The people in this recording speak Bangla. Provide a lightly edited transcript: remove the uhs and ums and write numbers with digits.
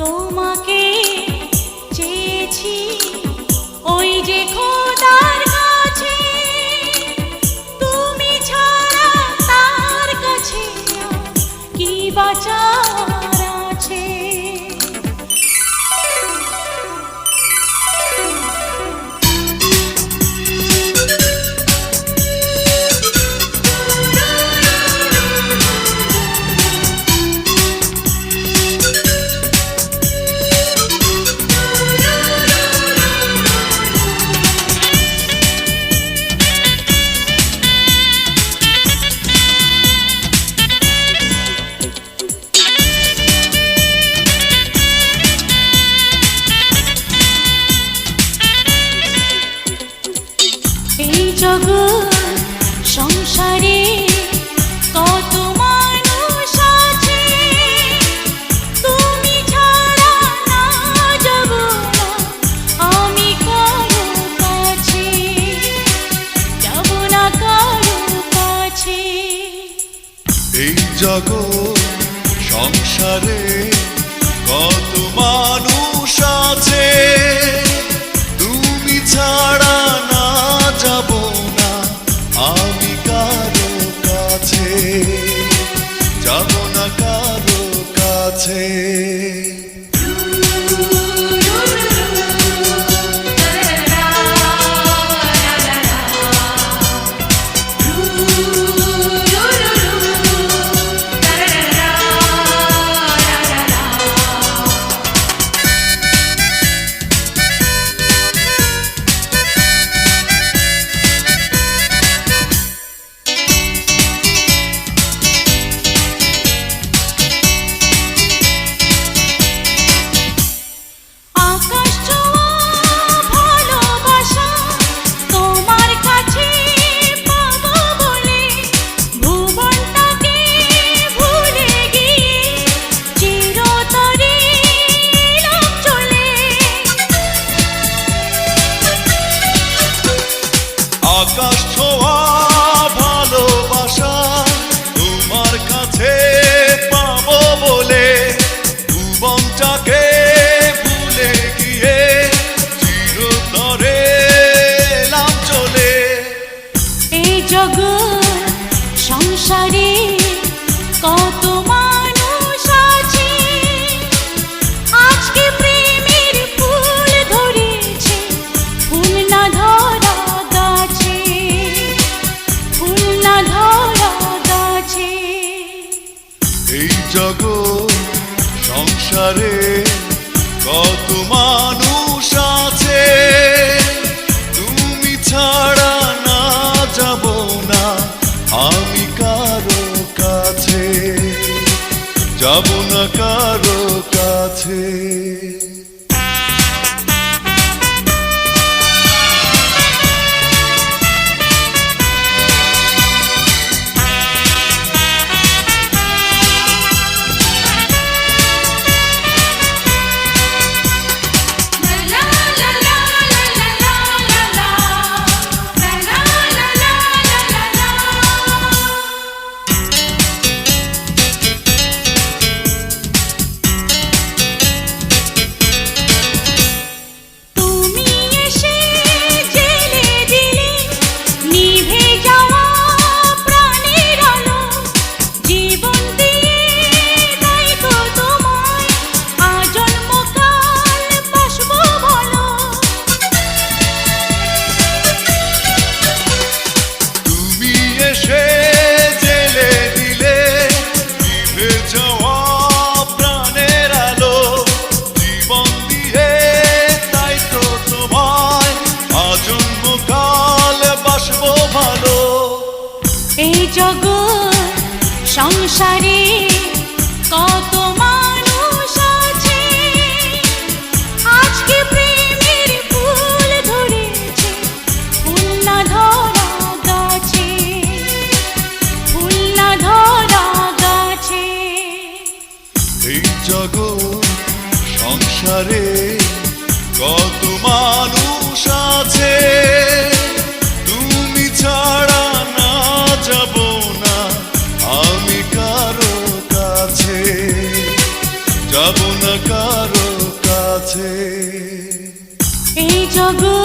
তোমাকে চেয়েছি ওই যে খোদার কাছে, তুমি ছাড়া তার কাছে কি বাঁচার আছে। জগৎ সংসারে কত মানুষ আছে, তুমি ছাড়া না যাব না আমি কারো কাছে, যাব না কারো কাছে। এই জগৎ সংসারে কত মানুষ আছে, তুমি ছাড়া না যাব না আমি কারো কাছে, যাব না কারো কাছে। আকাশ ছোঁয়া ভালোবাসা তোমার কাছে পাবো বলে, ভুবনটাকে ভুলে গিয়ে চিরতরে এলাম চলে। এই জগৎ সংসারে কত মানুষ আছে, আজকে প্রেমের ফুল ধরেছে ফুল না ধরা গাছে, ফুল না ধরা গাছে। এই জগৎ সংসারে কত মানুষ আছে, তুমি ছাড়া না যাব না আমি কারো কাছে, যাব না কারো কাছে। এই জগৎ সংসারে কত মানুষ আছে, আজকে প্রেমের ফুল ধরেছে ফুল না ধরা গাছে, ফুল না ধরা গাছে। এই জগৎ সংসারে কত মানুষ আছে, তুমি ছাড়া না যাব না আমি কারো কাছে, যাব না কারো কাছে। এই জগৎ